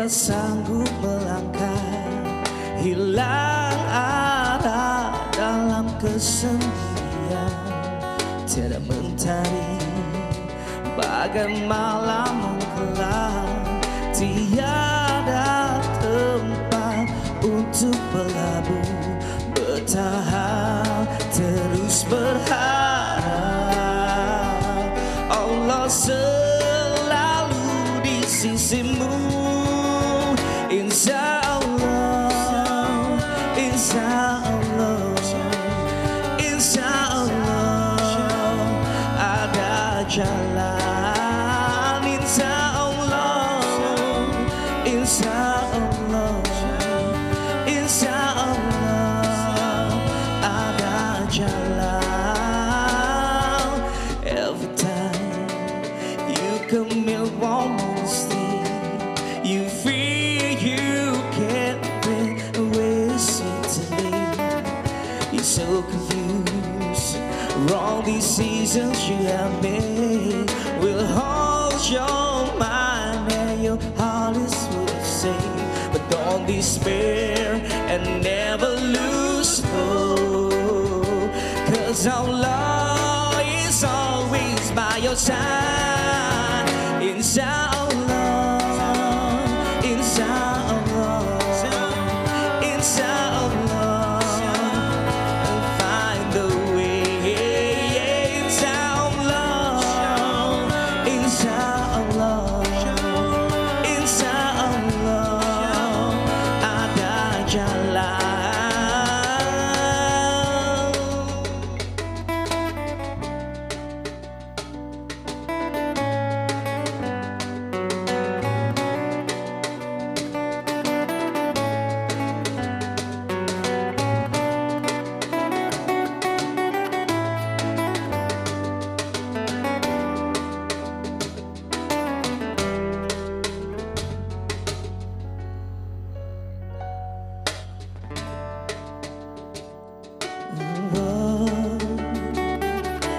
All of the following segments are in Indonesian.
sanggup melangkah, hilang arah dalam kesendirian. Tiada mentari bagai malam mengkelam, tiada tempat untuk berlabuh, bertahan terus berharap. Allah selalu di sisimu, insya Allah, insya Allah, insya Allah ada jalan, insya Allah, insya Allah, insya Allah ada jalan. Every time you come here honestly, you feel you can't win away easily. You're so confused, wrong decisions you have made will hold your mind and your heart is full of shame. But don't despair and never lose hope, 'cause Allah is always by your side. Insya Allah, insya Allah, insya Allah, find the way. Insya Allah, insya Allah, insya Allah ada jalan.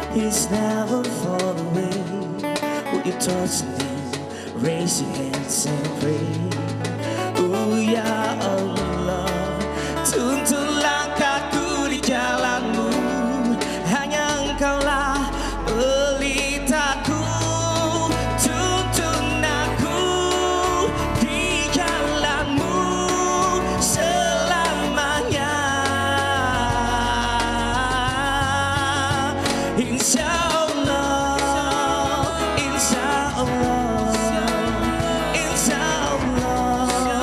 He's never far away. Will you touch me? Raise your hands and pray. Oh ya Allah, tuntun langkahku di jalanmu. Hanya Engkaulah pelitaku. Tuntun aku di jalanmu selamanya. Insya Allah, insya Allah, insya Allah,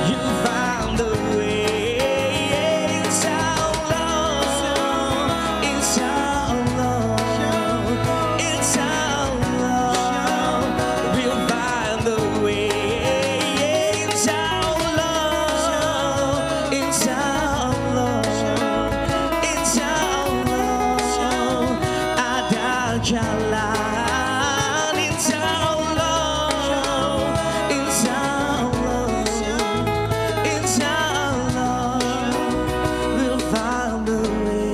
you found the way. Insya Allah, insya Allah, insya Allah, we'll find the way. Insya Allah, insya Allah, insya Allah ada jalan. Insya Allah, insya Allah, insya Allah, we'll find the way.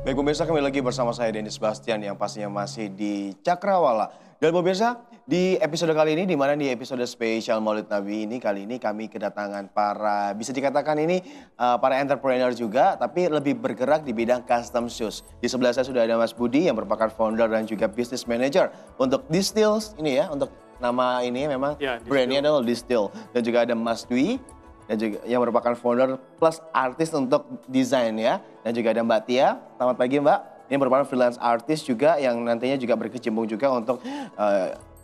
Baik pemirsa, kembali lagi bersama saya Denny Sebastian yang pastinya masih di Cakrawala. Dan pemirsa, di episode kali ini, di mana di episode spesial Maulid Nabi ini, kali ini kami kedatangan para, bisa dikatakan ini para entrepreneur juga, tapi lebih bergerak di bidang custom shoes. Di sebelah saya sudah ada Mas Budi yang merupakan founder dan juga business manager untuk Distills ini ya, untuk nama ini memang Ya, brandnya adalah Distill. Dan juga ada Mas Dwi dan juga yang merupakan founder plus artis untuk desain ya. Dan juga ada Mbak Tia. Selamat pagi Mbak. Ini merupakan freelance artist juga yang nantinya juga berkecimpung juga untuk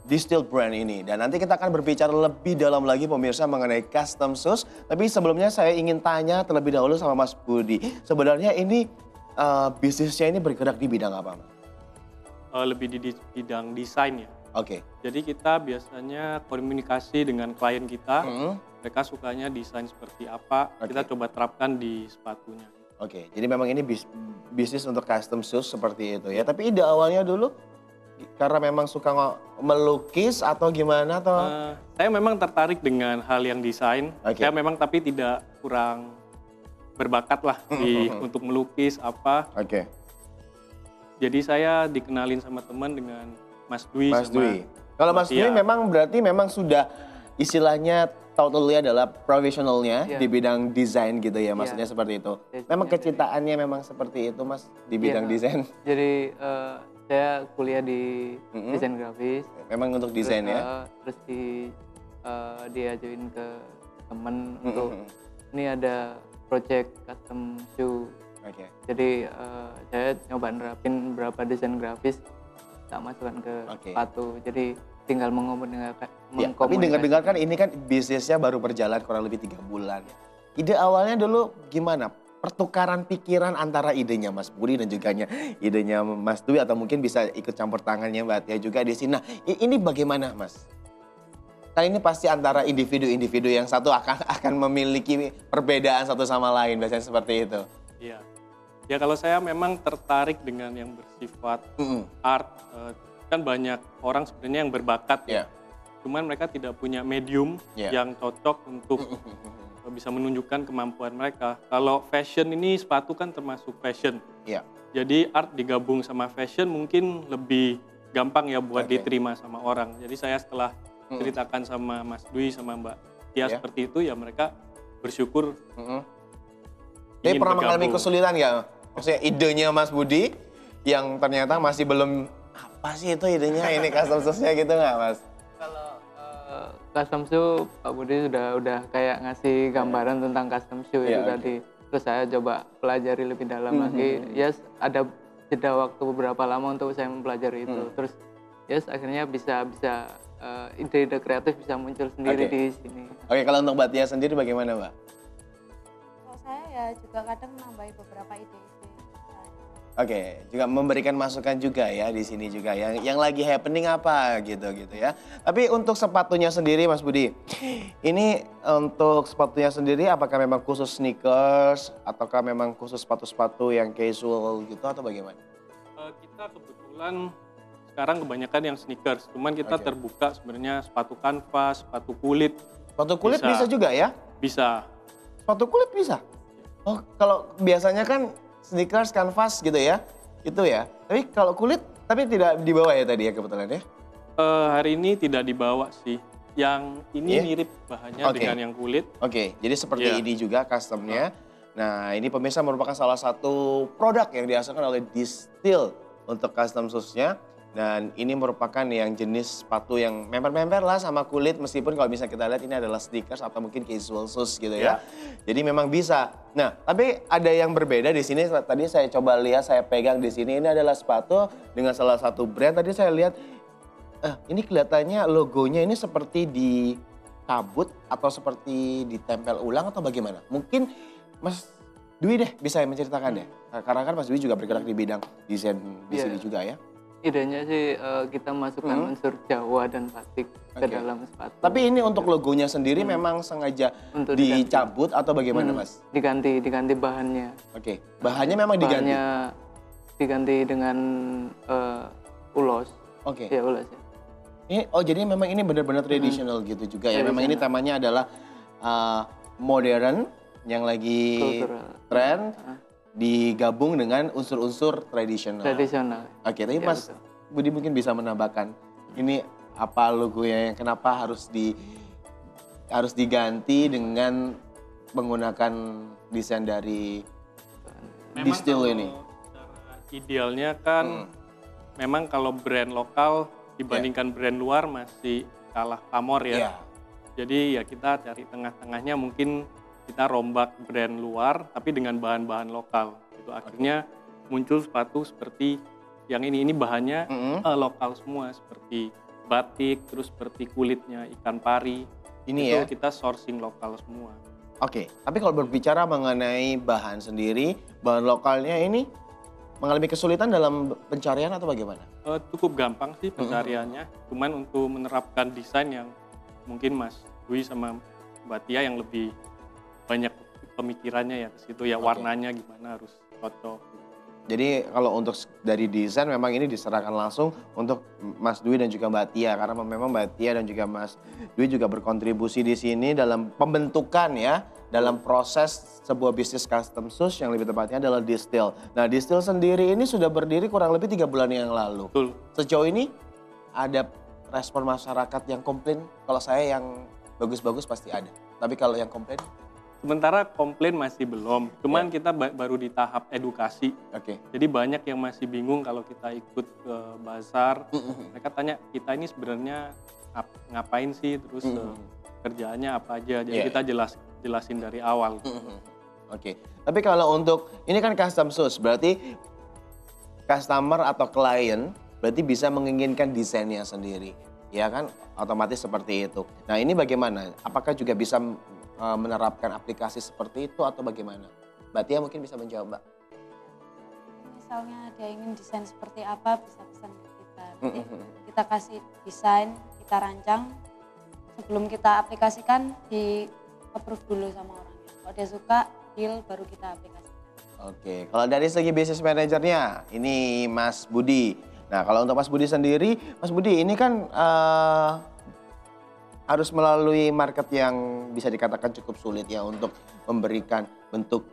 Distill brand ini. Dan nanti kita akan berbicara lebih dalam lagi pemirsa mengenai custom shoes. Tapi sebelumnya saya ingin tanya terlebih dahulu sama Mas Budi. Sebenarnya ini bisnisnya ini bergerak di bidang apa Mas? Lebih di bidang desain ya. Oke. Jadi kita biasanya komunikasi dengan klien kita, mereka sukanya desain seperti apa, kita coba terapkan di sepatunya. Oke, jadi memang ini bisnis untuk custom shoes seperti itu ya. Tapi ide awalnya dulu karena memang suka melukis atau gimana atau? Saya memang tertarik dengan hal yang desain. Oke. Saya memang tapi tidak kurang berbakat lah untuk melukis apa. Oke. Jadi saya dikenalin sama teman dengan Mas Dwi. Mas sama Dwi. Kalau Mas Dwi Batia. memang berarti memang sudah istilahnya totally adalah profesionalnya Iya. di bidang desain gitu ya, maksudnya Iya. seperti itu. Desainnya Memang dari- kecintaannya memang seperti itu Mas di bidang Iya. desain. Jadi saya kuliah di desain grafis. Memang untuk desain terus, ya. Terus diajuin ke temen untuk ini ada project custom shoe. Oke. Jadi saya nyoba nerapin beberapa desain grafis tak masukkan ke Oke. sepatu. Jadi tinggal mengkomunikasikan. Ya, tapi dengar-dengar kan ini kan bisnisnya baru berjalan kurang lebih 3 bulan. Ide awalnya dulu gimana? Pertukaran pikiran antara idenya Mas Budi dan juga idenya Mas Dwi atau mungkin bisa ikut campur tangannya Mbak Tia juga di sini. Nah, ini bagaimana Mas? Kan ini pasti antara individu-individu yang satu akan memiliki perbedaan satu sama lain, biasanya seperti itu. Iya. Ya kalau saya memang tertarik dengan yang bersifat art. Kan banyak orang sebenarnya yang berbakat ya. Ya. Cuman mereka tidak punya medium Ya. yang cocok untuk bisa menunjukkan kemampuan mereka. Kalau fashion ini sepatu kan termasuk fashion. Iya. Jadi art digabung sama fashion mungkin lebih gampang ya buat Oke. diterima sama orang. Jadi saya setelah ceritakan sama Mas Dwi sama Mbak Tia Ya. seperti itu ya mereka bersyukur. Jadi ingin pernah mengalami bergabung. kesulitan nggak? Maksudnya idenya Mas Budi yang ternyata masih belum apa sih itu idenya ini custom shoes-nya gitu nggak Mas? Kalau custom shoe Pak Budi udah kayak ngasih gambaran tentang custom shoe Iya, itu oke. tadi. Terus saya coba pelajari lebih dalam lagi. Yes, ada jeda waktu beberapa lama untuk saya mempelajari itu. Terus yes akhirnya bisa ide-ide kreatif bisa muncul sendiri Oke. di sini. Oke, kalau untuk Mbak Tia sendiri bagaimana Mbak? Kalau saya ya juga kadang menambahi beberapa ide-ide. Oke, juga memberikan masukan juga ya di sini juga yang lagi happening apa gitu ya. Tapi untuk sepatunya sendiri Mas Budi, ini untuk sepatunya sendiri apakah memang khusus sneakers ataukah memang khusus sepatu-sepatu yang casual gitu atau bagaimana? Kita kebetulan sekarang kebanyakan yang sneakers, cuman kita Oke. terbuka sebenarnya sepatu kanvas, sepatu kulit Sepatu kulit Bisa. bisa juga ya? bisa. Sepatu kulit bisa? Oh, kalau biasanya kan sneakers, kanvas gitu ya, itu ya. Tapi kalau kulit, tapi tidak dibawa ya tadi ya kebetulan ya? Hari ini tidak dibawa sih. Yang ini Iya? mirip bahannya Oke. dengan yang kulit. Oke, jadi seperti Iya. ini juga customnya. Nah, ini pemirsa merupakan salah satu produk yang dihasilkan oleh Distill untuk custom shoes-nya. Dan ini merupakan yang jenis sepatu yang member-member lah sama kulit, meskipun kalau bisa kita lihat ini adalah sneakers atau mungkin casual shoes gitu ya. Jadi memang bisa. Nah, tapi ada yang berbeda di sini. Tadi saya coba lihat, saya pegang di sini. Ini adalah sepatu dengan salah satu brand. Tadi saya lihat, ini kelihatannya logonya ini seperti dicabut atau seperti ditempel ulang atau bagaimana? Mungkin Mas Dwi deh bisa menceritakan deh. Karena kan Mas Dwi juga bergerak di bidang desain di Iya. sini juga ya. Idenya sih kita masukkan unsur Jawa dan batik ke Oke. dalam sepatu. Tapi ini untuk logonya sendiri memang sengaja Untuk dicabut atau bagaimana Mas? diganti bahannya. Oke, bahannya memang diganti. Bahannya diganti dengan ulos. Oke. Ya ulos ya. Ini jadi memang ini benar-benar tradisional gitu juga ya. Memang ini temanya adalah modern yang lagi Kultural. tren digabung dengan unsur-unsur tradisional. Tradisional. Oke, tapi Ya, Mas betul. Budi mungkin bisa menambahkan ini apa logonya yang kenapa harus diganti dengan menggunakan desain dari Distill ini. secara idealnya kan memang kalau brand lokal dibandingkan brand luar masih kalah pamor ya. Iya. Jadi ya kita cari tengah-tengahnya, mungkin kita rombak brand luar tapi dengan bahan-bahan lokal. Itu akhirnya muncul sepatu seperti yang ini bahannya lokal semua, seperti batik, terus seperti kulitnya ikan pari. Ini Itu ya. kita sourcing lokal semua. Oke, tapi kalau berbicara mengenai bahan sendiri, bahan lokalnya ini mengalami kesulitan dalam pencarian atau bagaimana? Cukup gampang sih pencariannya, cuman untuk menerapkan desain yang mungkin Mas Dwi sama Mbak Tia yang lebih banyak pemikirannya ya ke situ ya, warnanya gimana harus cocok. Jadi kalau untuk dari desain memang ini diserahkan langsung untuk Mas Dwi dan juga Mbak Tia, karena memang Mbak Tia dan juga Mas Dwi juga berkontribusi di sini dalam pembentukan ya, dalam proses sebuah bisnis custom shoes yang lebih tepatnya adalah Distill. Nah, Distill sendiri ini sudah berdiri kurang lebih 3 bulan yang lalu. Betul. Sejauh ini ada respon masyarakat yang komplain? Kalau saya yang bagus-bagus pasti ada, tapi kalau yang komplain? Sementara komplain masih belum, cuman kita baru di tahap edukasi. Oke. Jadi banyak yang masih bingung kalau kita ikut ke bazar. Mereka tanya, kita ini sebenarnya ngapain sih, terus kerjaannya apa aja. Jadi kita jelasin dari awal. Oke. Tapi kalau untuk, ini kan custom shoes, berarti customer atau klien berarti bisa menginginkan desainnya sendiri. Ya kan, otomatis seperti itu. Nah ini bagaimana? Apakah juga bisa menerapkan aplikasi seperti itu atau bagaimana? Mbak Tia mungkin bisa menjawab, Mbak. Misalnya dia ingin desain seperti apa, bisa pesan ke kita. Nanti kita kasih desain, kita rancang. Sebelum kita aplikasikan, di approve dulu sama orangnya. Kalau dia suka, deal, baru kita aplikasikan. Oke, kalau dari segi bisnis manajernya, ini Mas Budi. Nah kalau untuk Mas Budi sendiri, Mas Budi ini kan harus melalui market yang bisa dikatakan cukup sulit ya untuk memberikan bentuk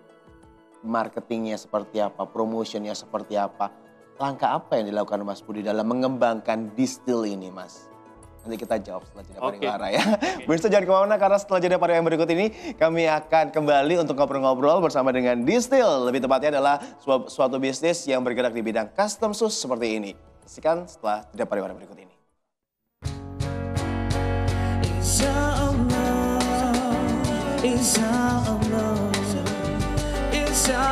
marketingnya seperti apa, promotionnya seperti apa. Langkah apa yang dilakukan Mas Budi dalam mengembangkan Distill ini, Mas? Nanti kita jawab setelah jeda pariwara ya. Pemirsa jangan kemana-mana karena setelah jeda pariwara yang berikut ini kami akan kembali untuk ngobrol-ngobrol bersama dengan Distill. Lebih tepatnya adalah suatu bisnis yang bergerak di bidang custom shoes seperti ini. Saksikan setelah jeda pariwara berikut ini. Insya Allah, insya Allah, insya